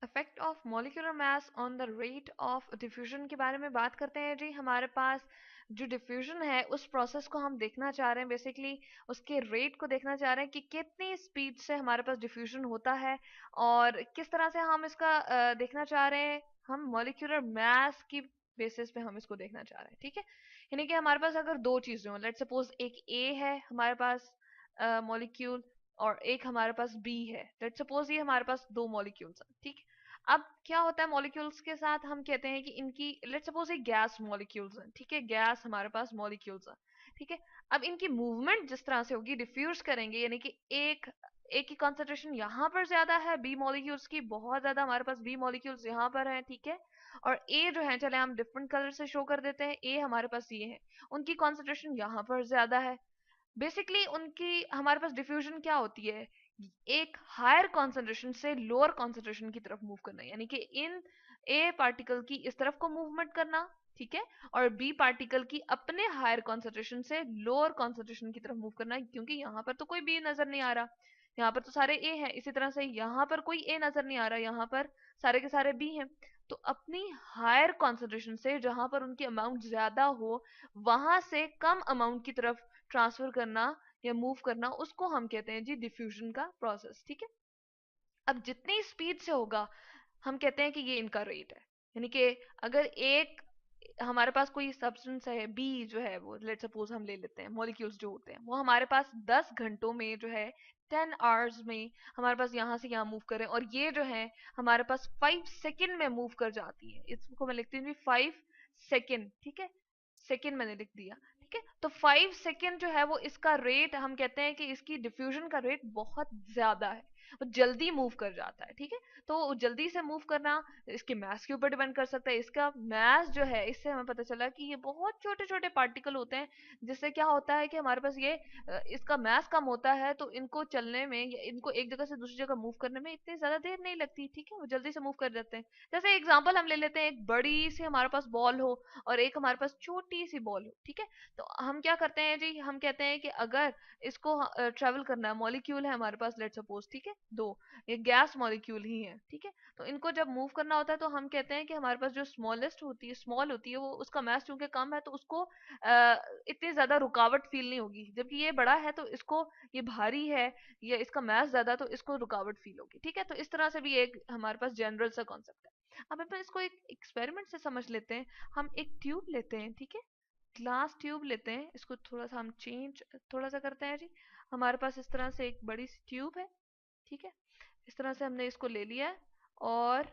Effect of molecular mass on the rate of diffusion के बारे में बात करते हैं जी। हमारे पास जो डिफ्यूजन है उस प्रोसेस को हम देखना चाह रहे हैं, बेसिकली उसके रेट को देखना चाह रहे हैं कि कितनी स्पीड से हमारे पास डिफ्यूजन होता है और किस तरह से हम इसका देखना चाह रहे हैं। हम मॉलिक्यूलर मास की बेसिस पे हम इसको देखना चाह रहे हैं, ठीक है। यानी कि हमारे पास अगर दो चीजें हो, लेट्स सपोज एक ए है हमारे पास मॉलिक्यूल और एक हमारे पास बी है, लेट्स सपोज ये हमारे पास दो मॉलिक्यूल्स हैं, ठीक है। अब क्या होता है मॉलिक्यूल्स के साथ, हम कहते हैं कि इनकी लेट्स सपोज ये गैस मॉलिक्यूल्स हैं, ठीक है, गैस हमारे पास मॉलिक्यूल्स हैं, ठीक है। अब इनकी मूवमेंट जिस तरह से होगी, डिफ्यूज करेंगे, यानी कि एक की कॉन्सेंट्रेशन यहाँ पर ज्यादा है बी मॉलिक्यूल्स की, बहुत ज्यादा हमारे पास बी मॉलिक्यूल्स यहाँ पर है, ठीक है। और ए जो है, चले हम डिफरेंट कलर से शो कर देते हैं, ए हमारे पास ये है, उनकी कॉन्सेंट्रेशन यहाँ पर ज्यादा है। बेसिकली उनकी हमारे पास डिफ्यूजन क्या होती है, एक हायर कॉन्सेंट्रेशन से लोअर कॉन्सेंट्रेशन की तरफ मूव करना, यानी कि इन ए पार्टिकल की इस तरफ को मूवमेंट करना, ठीक है, और बी पार्टिकल की अपने हायर कॉन्सेंट्रेशन से लोअर कॉन्सेंट्रेशन की तरफ मूव करना, क्योंकि यहाँ पर तो कोई बी नजर नहीं आ रहा, यहाँ पर तो सारे ए हैं, इसी तरह से यहाँ पर कोई ए नजर नहीं आ रहा, यहाँ पर सारे के सारे बी हैं। तो अपनी हायर कॉन्सेंट्रेशन से जहां पर उनकी अमाउंट ज्यादा हो, वहां से कम अमाउंट की तरफ ट्रांसफर करना या मूव करना, उसको हम कहते हैं जी डिफ्यूजन का प्रोसेस, ठीक है। अब जितनी स्पीड से होगा, हम कहते हैं कि ये इनका रेट है। यानी कि अगर एक हमारे पास कोई सब्सटेंस है बी जो है, वो लेट सपोज हम ले लेते हैं, मॉलिक्यूल्स जो होते हैं वो हमारे पास 10 घंटों में जो है 10 आवर्स में हमारे पास यहाँ से यहाँ मूव करें, और ये जो है हमारे पास 5 सेकेंड में मूव कर जाती है, इसको मैं लिखती हूँ 5 सेकेंड, ठीक है, सेकेंड मैंने लिख दिया, ठीक है। तो 5 सेकेंड जो है वो इसका रेट, हम कहते हैं कि इसकी डिफ्यूजन का रेट बहुत ज्यादा है, वो जल्दी मूव कर जाता है, ठीक है। तो जल्दी से मूव करना इसके मास के ऊपर डिपेंड कर सकता है। इसका मास जो है, इससे हमें पता चला कि ये बहुत छोटे छोटे पार्टिकल होते हैं, जिससे क्या होता है कि हमारे पास ये इसका मास कम होता है, तो इनको चलने में या इनको एक जगह से दूसरी जगह मूव करने में इतनी ज्यादा देर नहीं लगती, ठीक है, वो जल्दी से मूव कर जाते हैं। जैसे एग्जाम्पल हम ले लेते हैं, एक बड़ी सी हमारे पास बॉल हो और एक हमारे पास छोटी सी बॉल हो, ठीक है। तो हम क्या करते हैं जी, हम कहते हैं कि अगर इसको ट्रेवल करना है, मॉलिक्यूल है हमारे पास लेट सपोज, ठीक है, दो, ये गैस मॉलिक्यूल ही है, ठीक है। तो इनको जब मूव करना होता है तो हम कहते हैं कि हमारे पास जो स्मॉलेस्ट होती है, स्मॉल होती है, वो उसका मास चूंकि कम है तो उसको इतनी ज्यादा रुकावट फील नहीं होगी, जबकि ये बड़ा है तो इसको, ये भारी है या इसका मास ज्यादा, तो इसको रुकावट फील होगी, ठीक है। तो इस तरह से भी एक हमारे पास जनरल सा कॉन्सेप्ट है। अब अपन इसको एक एक्सपेरिमेंट से समझ लेते हैं। हम एक ट्यूब लेते हैं, ठीक है, ग्लास ट्यूब लेते हैं, इसको थोड़ा सा हम चेंज थोड़ा सा करते हैं जी। हमारे पास इस तरह से एक बड़ी सी ट्यूब है, ठीक है, इस तरह से हमने इसको ले लिया है, और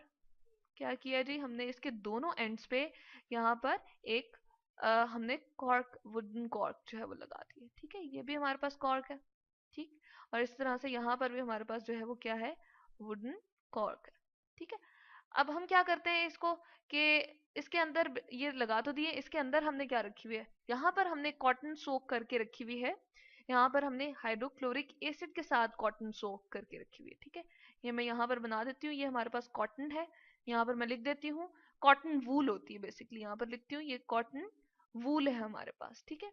क्या किया जी, हमने इसके दोनों एंड्स पे यहाँ पर एक हमने कॉर्क, वुडन कॉर्क जो है वो लगा दी है, ठीक है, ये भी हमारे पास कॉर्क है, ठीक। और इस तरह से यहाँ पर भी हमारे पास जो है वो क्या है, वुडन कॉर्क है, ठीक है। अब हम क्या करते हैं इसको, कि इसके अंदर ये लगा तो दिए, इसके अंदर हमने क्या रखी हुई है, यहाँ पर हमने कॉटन सोक करके रखी हुई है, यहाँ पर हमने हाइड्रोक्लोरिक एसिड के साथ कॉटन सोक करके रखी हुई है, ठीक है। ये मैं यहाँ पर बना देती हूँ, ये हमारे पास कॉटन है, यहाँ पर मैं लिख देती हूँ कॉटन वूल होती है, बेसिकली यहाँ पर लिखती हूँ ये कॉटन वूल है हमारे पास, ठीक है,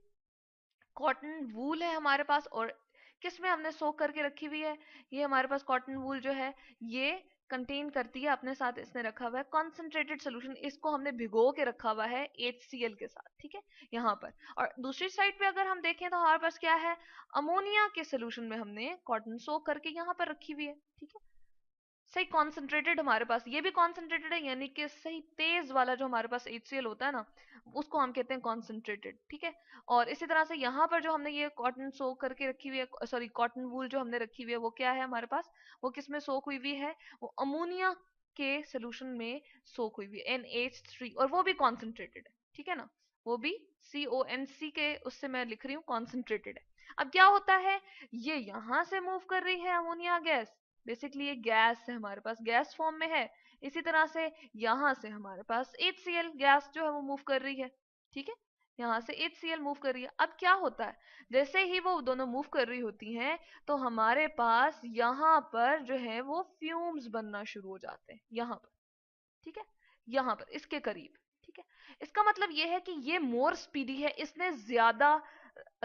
कॉटन वूल है हमारे पास। और किस में हमने सोक करके रखी हुई है, ये हमारे पास कॉटन वूल जो है ये कंटेन करती है, अपने साथ इसने रखा हुआ है कॉन्सेंट्रेटेड सोल्यूशन, इसको हमने भिगो के रखा हुआ है HCl के साथ, ठीक है, यहाँ पर। और दूसरी साइड पे अगर हम देखें तो हमारे पास क्या है, अमोनिया के सोल्यूशन में हमने कॉटन सोक करके यहाँ पर रखी हुई है, ठीक है, सही कॉन्सेंट्रेटेड हमारे पास, ये भी कॉन्सेंट्रेटेड है, यानी कि सही तेज वाला जो हमारे पास HCl होता है ना, उसको हम कहते हैं कॉन्सेंट्रेटेड, ठीक है। और इसी तरह से यहाँ पर जो हमने ये कॉटन सोक करके रखी हुई है, सॉरी कॉटन वूल जो हमने रखी हुई है, वो क्या है हमारे पास, वो किस में सोक हुई हुई है, वो अमोनिया के सोल्यूशन में सोक हुई हुई है NH3, और वो भी कॉन्सेंट्रेटेड है, ठीक है ना, वो भी CONC के उससे मैं लिख रही हूँ कॉन्सेंट्रेटेड है। अब क्या होता है, ये यहाँ से मूव कर रही है अमोनिया गैस, बेसिकली ये गैस है हमारे पास, गैस फॉर्म में है। इसी तरह से यहाँ से हमारे पास HCl गैस जो है वो मूव कर रही है, ठीक है, यहाँ से HCl मूव कर रही है। अब क्या होता है, जैसे ही वो दोनों मूव कर रही होती हैं, तो हमारे पास यहाँ पर जो है वो फ्यूम्स बनना शुरू हो जाते हैं, यहाँ पर, ठीक है, यहाँ पर इसके करीब, ठीक है। इसका मतलब ये है कि ये मोर स्पीडी है, इसने ज्यादा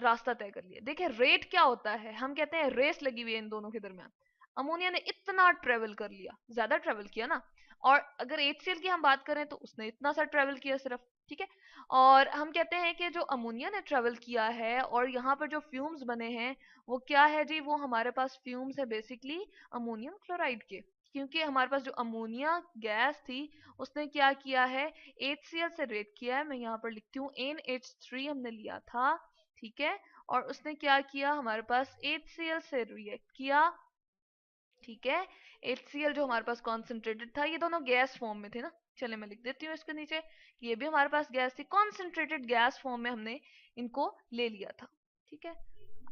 रास्ता तय कर लिया। देखिए रेट क्या होता है, हम कहते हैं रेस लगी हुई है इन दोनों के दरमियान। अमोनिया ने इतना ट्रेवल कर लिया, ज्यादा ट्रेवल किया ना। और अगर HCl की हम बात करें तो उसने इतना सा ट्रेवल किया सिर्फ, ठीक है। और हम कहते हैं कि जो अमोनिया ने ट्रेवल किया है और यहाँ पर जो फ्यूम्स बने हैं वो क्या है जी, वो हमारे पास फ्यूम्स है बेसिकली अमोनियम क्लोराइड के। क्योंकि हमारे पास जो अमोनिया गैस थी उसने क्या किया है, HCl से रेट किया है, मैं यहाँ पर लिखती हूँ NH3 हमने लिया था, ठीक है। और उसने क्या किया, हमारे पास HCl से रिएक्ट किया, ठीक है। HCl जो हमारे पास कॉन्सेंट्रेटेड था, ये दोनों गैस फॉर्म में थे ना, चले मैं लिख देती हूँ इसके नीचे कि ये भी हमारे पास गैस थी, कॉन्सेंट्रेटेड गैस फॉर्म में हमने इनको ले लिया था, ठीक है।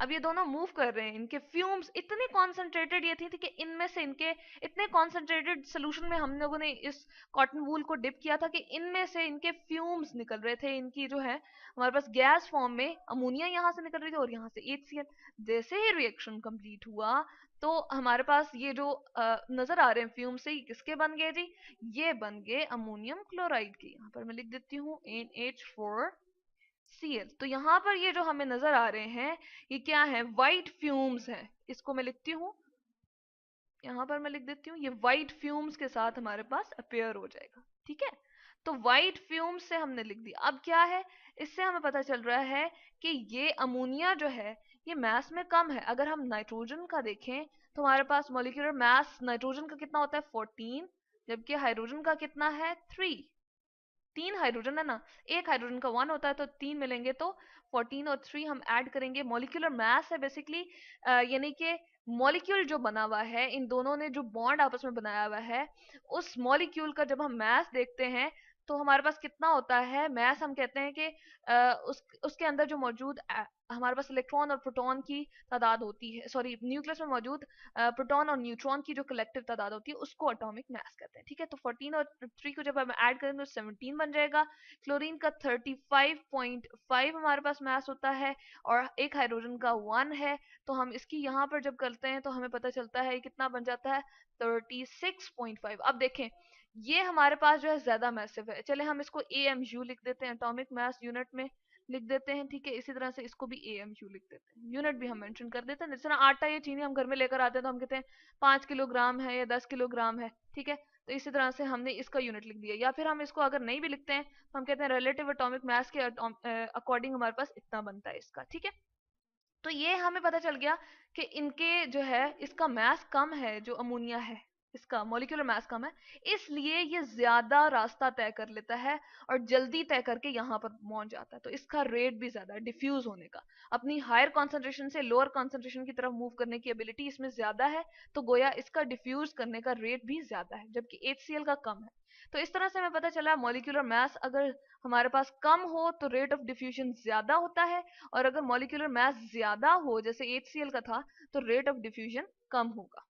अब ये दोनों मूव कर रहे हैं, इनके फ्यूम्स इतने कॉन्सेंट्रेटेड ये थी कि इनमें से इनके इतने कॉन्सेंट्रेटेड सोल्यूशन में हम लोगों ने इस कॉटन वूल को डिप किया था कि इनमें से इनके फ्यूम्स निकल रहे थे, इनकी जो है हमारे पास गैस फॉर्म में अमोनिया यहाँ से निकल रही थी और यहाँ से HCl। जैसे ही रिएक्शन कंप्लीट हुआ तो हमारे पास ये जो नजर आ रहे हैं फ्यूम से, ये किसके बन गए जी, ये बन गए अमोनियम क्लोराइड के। यहाँ पर मैं लिख देती हूँ NH4Cl। तो यहाँ पर ये जो हमें नजर आ रहे हैं ये क्या है, वाइट फ्यूम्स हैं। इसको मैं लिखती हूँ, यहाँ पर मैं लिख देती हूँ, ये वाइट फ्यूम्स के साथ हमारे पास अपेयर हो जाएगा, ठीक है। तो वाइट फ्यूम्स से हमने लिख दिया। अब क्या है, इससे हमें पता चल रहा है कि ये अमोनिया जो है ये मास में कम है। अगर हम नाइट्रोजन का देखें तो हमारे पास मॉलिक्यूलर मास नाइट्रोजन का कितना होता है 14, जबकि हाइड्रोजन का कितना है 3। 3 हाइड्रोजन है ना, एक हाइड्रोजन का 1 होता है तो 3 मिलेंगे तो 14 और 3 हम ऐड करेंगे। मॉलिक्यूलर मास है बेसिकली, यानी कि मॉलिक्यूल जो बना हुआ है, इन दोनों ने जो बॉन्ड आपस में बनाया हुआ है, उस मॉलिक्यूल का जब हम मास देखते हैं तो हमारे पास कितना होता है मास, हम कहते हैं कि उसके अंदर जो मौजूद हमारे पास इलेक्ट्रॉन और प्रोटॉन की तादाद होती है, सॉरी न्यूक्लियस में मौजूद प्रोटॉन और न्यूट्रॉन की जो कलेक्टिव तादाद होती है उसको एटॉमिक मास कहते हैं, ठीक है। तो 14 और 3 को जब हम ऐड करेंगे तो 17 बन जाएगा। क्लोरीन का 35.5 हमारे पास मास होता है और एक हाइड्रोजन का 1 है। तो हम इसकी यहाँ पर जब करते हैं तो हमें पता चलता है कितना बन जाता है 36.5। अब देखें ये हमारे पास जो है ज्यादा मैसिव है, चले हम इसको AMU लिख देते हैं, एटॉमिक मास यूनिट में लिख देते हैं, ठीक है। इसी तरह से इसको भी AMU लिख देते हैं, यूनिट भी हम मेंशन कर देते हैं। जिस तरह आटा या चीनी हम घर में लेकर आते हैं तो हम कहते हैं 5 किलोग्राम है या 10 किलोग्राम है, ठीक है। तो इसी तरह से हमने इसका यूनिट लिख दिया। या फिर हम इसको अगर नहीं भी लिखते हैं तो हम कहते हैं रिलेटिव एटॉमिक मास के अकॉर्डिंग हमारे पास इतना बनता है इसका, ठीक है। तो ये हमें पता चल गया कि इनके जो है इसका मास कम है, जो अमोनिया है इसका मॉलिक्यूलर मास कम है, इसलिए ये ज्यादा रास्ता तय कर लेता है और जल्दी तय करके यहाँ पर पहुंच जाता है। तो इसका रेट भी ज्यादा है डिफ्यूज होने का, अपनी हायर कॉन्सेंट्रेशन से लोअर कॉन्सेंट्रेशन की तरफ मूव करने की एबिलिटी इसमें ज्यादा है। तो गोया इसका डिफ्यूज करने का रेट भी ज्यादा है, जबकि HCl का कम है। तो इस तरह से हमें पता चला मॉलिक्यूलर मास अगर हमारे पास कम हो तो रेट ऑफ डिफ्यूजन ज्यादा होता है, और अगर मॉलिक्यूलर मास ज्यादा हो जैसे HCl का था तो रेट ऑफ डिफ्यूजन कम होगा।